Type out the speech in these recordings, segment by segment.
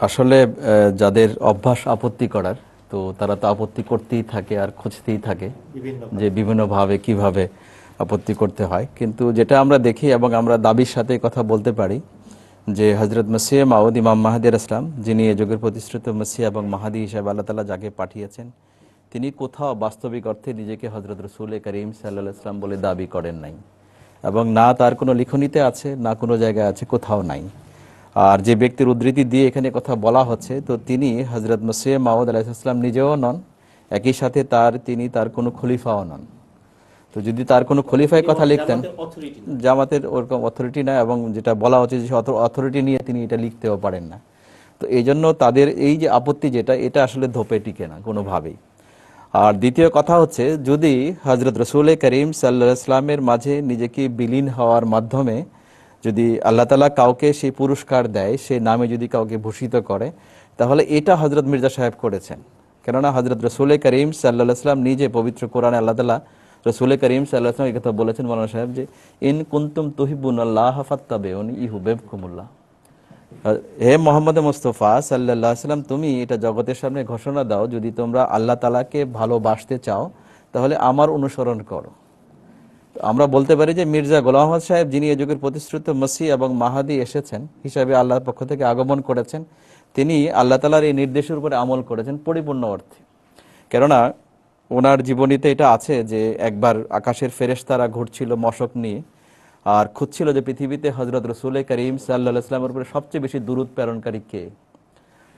আসলে যাদের অভ্যাস আপত্তি করার, তো তারা তো আপত্তি করতেই থাকে আর খুঁজতেই থাকে যে বিভিন্নভাবে কিভাবে আপত্তি করতে হয়। কিন্তু যেটা আমরা দেখি এবং আমরা দাবির সাথে কথা বলতে পারি যে হজরত মসিহ মাউদ ইমাম মাহাদি ইসলাম, যিনি এ যুগের প্রতিশ্রুত মসিহ এবং মাহাদি হিসাবে আল্লাহ তাআলা যাকে পাঠিয়েছেন, তিনি কোথাও বাস্তবিক অর্থে নিজেকে হজরত রসুল করিম সাল্লাল্লাহু আলাইহি ওয়াসাল্লাম বলে দাবি করেন নাই, এবং না তার কোনো লিখনীতে আছে, না কোনো জায়গায় আছে, কোথাও নাই। আর যে ব্যক্তির উদ্ধৃতি দিয়ে এখানে কথা বলা হচ্ছে, তো তিনি হজরত মসিহ মাউদ আলাইহিস সালাম নিজেও নন, একই সাথে তিনি তার কোনো খলিফাও নন। তো যদি তার কোনো খলিফায় কথা লিখতেন, জামাতের ওরকম অথরিটি না, এবং যেটা বলা হচ্ছে যে অথরিটি নিয়ে তিনি এটা লিখতেও পারেন না। তো এই জন্য তাদের এই যে আপত্তি, এটা আসলে ধোপে টিকে না কোনোভাবেই। আর দ্বিতীয় কথা হচ্ছে, যদি হজরত রসুল করিম সাল্লাল্লাহু আলাইহি ওয়াসাল্লামের মাঝে নিজেকে বিলীন হওয়ার মাধ্যমে যদি আল্লাহ তাআলা কাউকে সেই পুরস্কার দেয়, সেই নামে যদি কাউকে ভূষিত করে, তাহলে এটা হজরত মির্জা সাহেব করেছেন। কেননা হজরত রসুল করিম সাল্লাল্লাহু আলাইহি ওয়াসাল্লাম নিজে পবিত্র কোরআনে আল্লাহ তাআলা রসুল করিম সাল্লাল্লাহু আলাইহি ওয়াসাল্লাম এই কথা বলেছেন মৌলানা সাহেব, যে ইন কুনতুম তুহিব্বুনাল্লাহ ফাত্তাবিউনি ইউহিব্বুকুমুল্লাহ। হে মোহাম্মদ মুস্তফা সাল্লাল্লাহু আলাইহি ওয়াসাল্লাম, তুমি এটা জগতের সামনে ঘোষণা দাও, যদি তোমরা আল্লাহ তাআলাকে ভালোবাসতে চাও তাহলে আমার অনুসরণ করো। আমরা বলতে পারি যে মির্জা গোলাম আহমদ সাহেব, যিনি এ যুগের প্রতিশ্রুত মসিহ এবং মাহাদি এসেছেন হিসাবে আল্লাহর পক্ষ থেকে আগমন করেছেন, তিনি আল্লাহ তাআলার এই নির্দেশের উপরে আমল করেছেন পরিপূর্ণ অর্থে। কেননা ওনার জীবনীতে এটা আছে যে একবার আকাশের ফেরেশতারা ঘুরছিল মশক নিয়ে, আর খুঁজছিল যে পৃথিবীতে হজরত রসুল করিম সাল্লাল্লাহু আলাইহি ওয়াসাল্লামের উপরে সবচেয়ে বেশি দুরূদ প্রেরণকারী কে।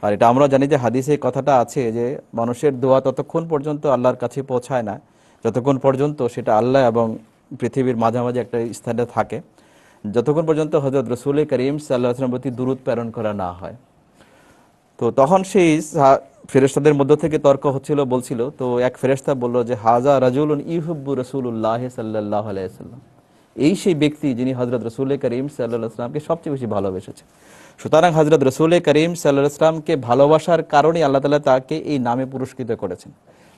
আর এটা আমরা জানি যে হাদিসে এই কথাটা আছে যে মানুষের দোয়া ততক্ষণ পর্যন্ত আল্লাহর কাছে পৌঁছায় না যতক্ষণ পর্যন্ত সেটা আল্লাহ এবং পৃথিবীর মাঝামাঝি একটা স্থানে থাকে, যতক্ষণ পর্যন্ত হযরত রাসূল করিম সাল্লাল্লাহু আলাইহি ওয়াসাল্লামের প্রতি দুরূদ প্রেরণ করা না হয়। তো তখন সেই ফেরেশতাদের মধ্য থেকে তর্ক হচ্ছিল, বলছিল, তো এক ফেরেশতা বলল যে হাযা রাজুলুন ইউহিব্বু রাসূলুল্লাহ সাল্লাল্লাহু আলাইহি ওয়াসাল্লাম, এই সেই ব্যক্তি যিনি হযরত রাসূল করিম সাল্লাল্লাহু আলাইহি ওয়াসাল্লামকে সবচেয়ে বেশি ভালোবেসেছেন। সুতরাং হযরত রাসূল করিম সাল্লাল্লাহু আলাইহি ওয়াসাল্লামকে ভালোবাসার কারণে আল্লাহ তাআলা তাকে এই নামে পুরস্কৃত করেছেন।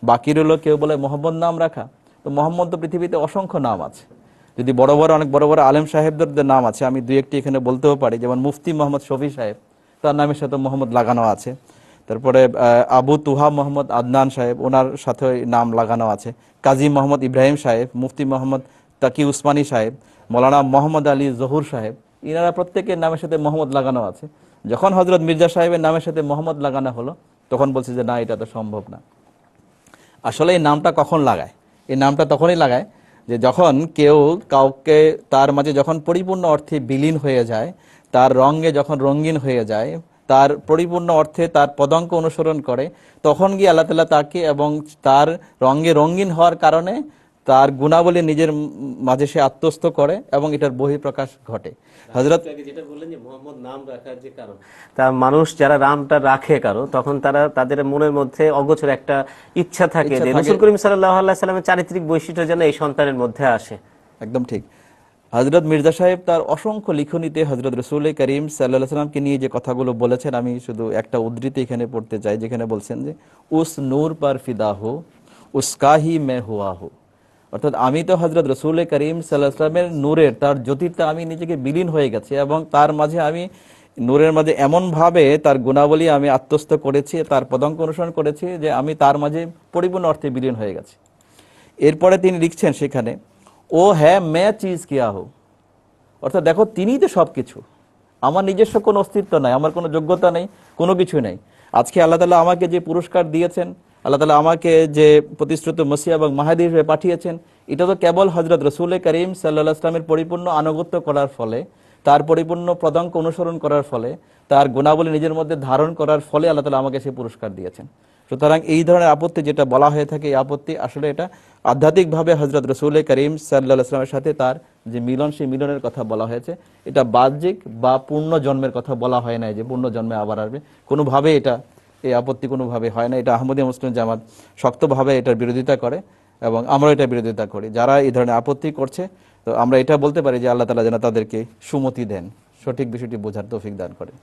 বাকি রইল কেউ বলে মোহাম্মদ নাম রাখা, তো মোহাম্মদ তো পৃথিবীতে অসংখ্য নাম আছে। যদি অনেক বড় বড় আলেম সাহেবদের নাম আছে, আমি দুই একটি এখানে বলতেও পারি, যেমন মুফতি মোহাম্মদ শফি সাহেব, তার নামের সাথে মোহাম্মদ লাগানো আছে। তারপরে আবু তুহা মোহাম্মদ আদনান সাহেব, ওনার সাথে নাম লাগানো আছে। কাজী মোহাম্মদ ইব্রাহিম সাহেব, মুফতি মোহাম্মদ তাকি উসমানী সাহেব, মৌলানা মোহাম্মদ আলী জহুর সাহেব, ইনারা প্রত্যেকের নামের সাথে মোহাম্মদ লাগানো আছে। যখন হজরত মির্জা সাহেবের নামের সাথে মোহাম্মদ লাগানো হলো, তখন বলছে যে না, এটা তো সম্ভব না। আসলে এই নামটা কখন লাগায়? এই নামটা তখনই লাগায় যে যখন কেউ কাউকে তার মাঝে যখন পরিপূর্ণ অর্থে বিলীন হয়ে যায়, তার রঙে যখন রঙিন হয়ে যায়, তার পরিপূর্ণ অর্থে তার পদাঙ্ক অনুসরণ করে, তখন গিয়ে আল্লাহ তাআলা তাকে এবং তার রঙে রঙিন হওয়ার কারণে তার গুণাবলী নিজের মাঝে সে আত্মস্থ করে এবং এটার বহিঃপ্রকাশ ঘটে। হযরত যেটা বললেন যে মোহাম্মদ নাম রাখার যে কারণ, তা মানুষ যারা নামটা রাখে কারো, তখন তাদের মনের মধ্যে অগোচর একটা ইচ্ছা থাকে যে রাসূল করিম সাল্লাল্লাহু আলাইহি সাল্লামের চারিত্রিক বৈশিষ্ট্য যেন এই সন্তানের মধ্যে আসে। একদম ঠিক। হযরত মির্জা সাহেব তার অসংখ্য লিখনীতে হযরত রাসূল করিম সাল্লাল্লাহু আলাইহি সাল্লামকে নিয়ে যে কথাগুলো বলেছেন, আমি শুধু একটা উদ্ধৃতি এখানে পড়তে চাই, যেখানে বলছেন যে উস নূর পার ফিদা হো উসকা হি মে হুয়া হো, অর্থাৎ আমি তো হযরত রাসূল করিম সাল্লাল্লাহু আলাইহি সাল্লামের নূরের, তার জ্যোতিতে আমি নিজেকে বিলীন হয়ে গেছি, এবং তার মাঝে আমি নূরের মাঝে এমনভাবে তার গুণাবলী আমি আত্মস্থ করেছি, তার পদাঙ্ক অনুসরণ করেছি যে আমি তার মাঝে পরিপূর্ণ অর্থে বিলীন হয়ে গেছি। এরপরে তিনি লিখছেন সেখানে, ও হ্যাঁ মে চিজ কিয়া হো, অর্থাৎ দেখো তিনিই তো সব কিছু, আমার নিজস্ব কোনো অস্তিত্ব নাই, আমার কোনো যোগ্যতা নেই, কোনো কিছু নেই। আজকে আল্লাহ তাআলা আমাকে যে পুরস্কার দিয়েছেন, আল্লাহ তাআলা আমাকে যে প্রতিশ্রুত মসিহ এবং মাহদী হিসেবে পাঠিয়েছেন, এটা তো কেবল হযরত রাসূল করিম সাল্লাল্লাহু আলাইহি ওয়াসাল্লামের পরিপূর্ণ আনুগত্য করার ফলে, তার পরিপূর্ণ পদাঙ্ক অনুসরণ করার ফলে, তার গুণাবলী নিজের মধ্যে ধারণ করার ফলে আল্লাহ তাআলা আমাকে সেই পুরস্কার দিয়েছেন। সুতরাং এই ধরনের আপত্তি যেটা বলা হয়ে থাকে, এই আপত্তি আসলে এটা আধ্যাত্মিকভাবে হযরত রাসূল করিম সাল্লাল্লাহু আলাইহি ওয়াসাল্লামের সাথে তার যে মিলন, সেই মিলনের কথা বলা হয়েছে। এটা বাহ্যিক বা পূর্ণ জন্মের কথা বলা হয় না, যে পূর্ণ জন্মে আবার আসবে, কোনোভাবে এই আপত্তি কোনোভাবে হয় না। এটা আহমদিয়া মুসলিম জামাত শক্তভাবে এটার বিরোধিতা করে, এবং আমরা এটা বিরোধিতা করি। যারা এই ধরনের আপত্তি করছে, তো আমরা এটা বলতে পারি যে আল্লাহ তাআলা যেন তাদেরকে সুমতি দেন, সঠিক বিষয়টি বোঝার তৌফিক দান করে।